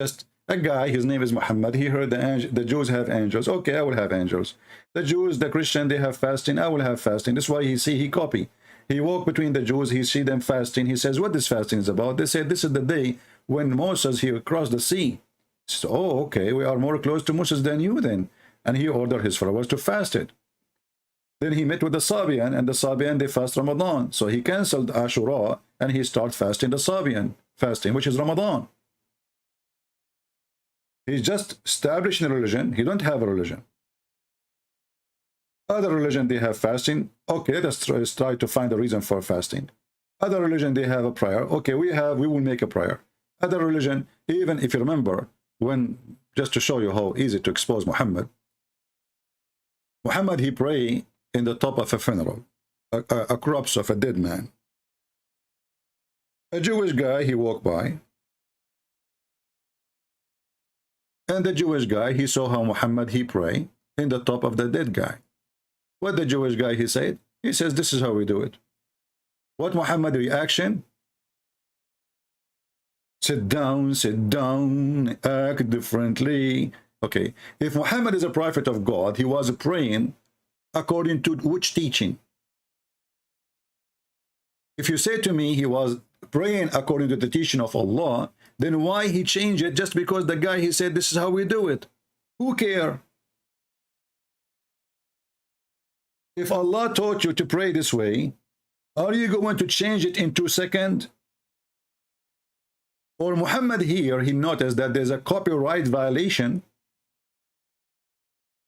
Just a guy, his name is Muhammad. He heard the Jews have angels. Okay, I will have angels. The Jews, the Christian, they have fasting. I will have fasting. This is why he copy. He walk between the Jews. He see them fasting. He says, what this fasting is about? They said, this is the day when Moses, he crossed the sea. So, oh, okay, we are more close to Moses than you then. And he ordered his followers to fast it. Then he met with the Sabian, and the Sabian, they fast Ramadan. So he canceled Ashura, and he started fasting the Sabian fasting, which is Ramadan. He's just establishing a religion. He don't have a religion. Other religion, they have fasting. Okay, let's try to find a reason for fasting. Other religion, they have a prayer. Okay, we will make a prayer. Other religion, even if you remember, when, just to show you how easy to expose Muhammad, he pray in the top of a funeral, a corpse of a dead man. A Jewish guy, he walked by, and the Jewish guy, he saw how Muhammad, he pray in the top of the dead guy. What the Jewish guy, he said? He says, this is how we do it. What Muhammad reaction? Sit down, act differently. Okay, if Muhammad is a prophet of God, he was praying according to which teaching? If you say to me he was praying according to the teaching of Allah, then why he changed it just because the guy, he said, this is how we do it? Who care? If Allah taught you to pray this way, are you going to change it in 2 seconds? Or Muhammad here, he noticed that there's a copyright violation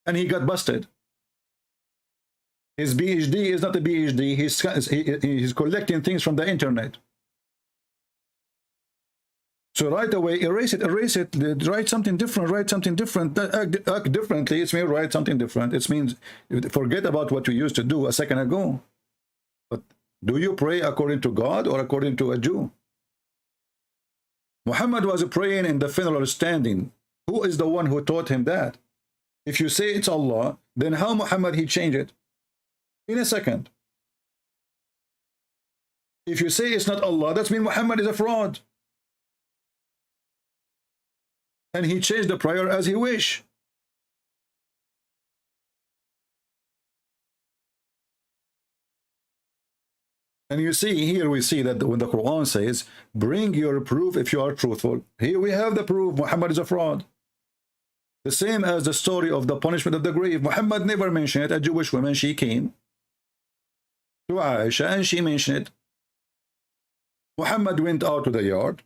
and he got busted. His PhD is not a PhD, he's collecting things from the internet. So right away, erase it, write something different, act differently. It means write something different. It means forget about what you used to do a second ago. But do you pray according to God or according to a Jew? Muhammad was praying in the funeral standing. Who is the one who taught him that? If you say it's Allah, then how Muhammad he changed it? In a second. If you say it's not Allah, that means Muhammad is a fraud. And he changed the prayer as he wish. And you see, here we see that when the Quran says, bring your proof if you are truthful. Here we have the proof, Muhammad is a fraud. The same as the story of the punishment of the grave. Muhammad never mentioned it. A Jewish woman, she came to Aisha and she mentioned it. Muhammad went out to the yard.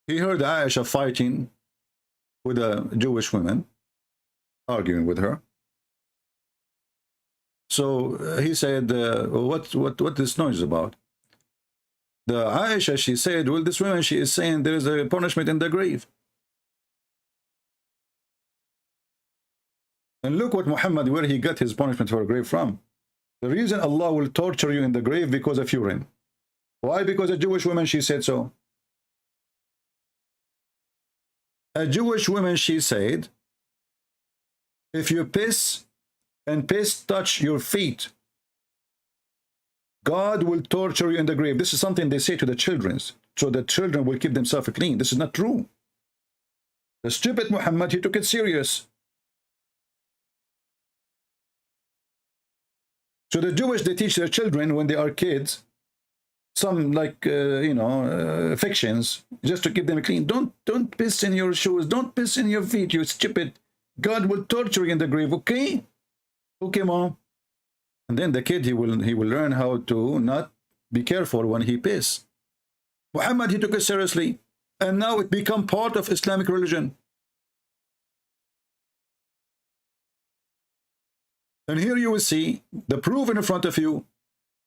He heard Aisha fighting with a Jewish woman, arguing with her. So he said, what this noise is about? The Aisha, she said, well, this woman, she is saying there is a punishment in the grave. And look what Muhammad, where he got his punishment for a grave from. The reason Allah will torture you in the grave because of urine. Why? Because a Jewish woman, she said so. A Jewish woman, she said, if you piss and piss touch your feet, God will torture you in the grave. This is something they say to the children, so the children will keep themselves clean. This is not true. The stupid Muhammad, he took it serious. So the Jewish, they teach their children when they are kids, some like, fictions, just to keep them clean. Don't piss in your shoes. Don't piss in your feet, you stupid. God will torture you in the grave, okay? Okay, mom. And then the kid, he will learn how to not be careful when he piss. Muhammad, he took it seriously. And now it become part of Islamic religion. And here you will see the proof in front of you.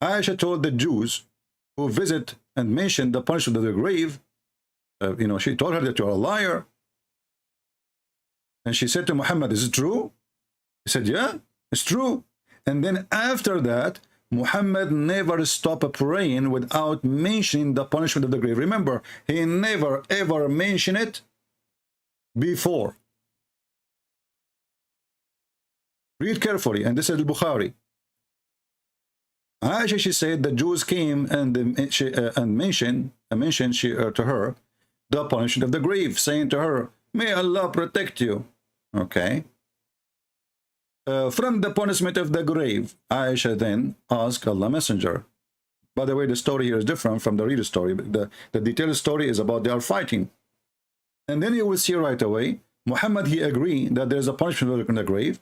Aisha told the Jews who visit and mention the punishment of the grave, she told her that you are a liar. And she said to Muhammad, is it true? He said, yeah, it's true. And then after that, Muhammad never stopped praying without mentioning the punishment of the grave. Remember, he never ever mentioned it before. Read carefully, and this is Al-Bukhari. Aisha, she said the Jews came and mentioned to her the punishment of the grave, saying to her, may Allah protect you. Okay. From the punishment of the grave, Aisha then asked Allah Messenger. By the way, the story here is different from the reader story. The detailed story is about they are fighting. And then you will see right away, Muhammad, he agreed that there is a punishment in the grave.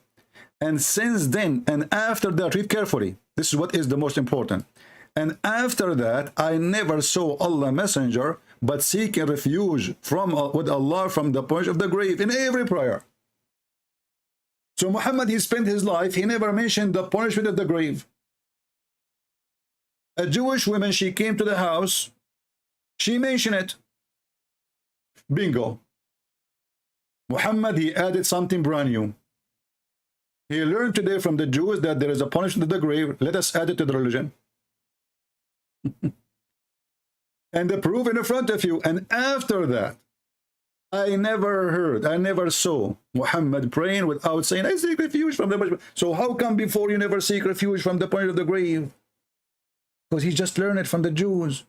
And since then, and after that, read carefully. This is what is the most important. And after that, I never saw Allah Messenger, but seeking refuge from with Allah from the punishment of the grave in every prayer. So Muhammad, he spent his life, he never mentioned the punishment of the grave. A Jewish woman, she came to the house, she mentioned it. Bingo. Muhammad, he added something brand new. He learned today from the Jews that there is a punishment of the grave. Let us add it to the religion. And the proof in front of you. And after that, I never heard, I never saw Muhammad praying without saying, I seek refuge from the punishment. So how come before you never seek refuge from the punishment of the grave? Because he just learned it from the Jews.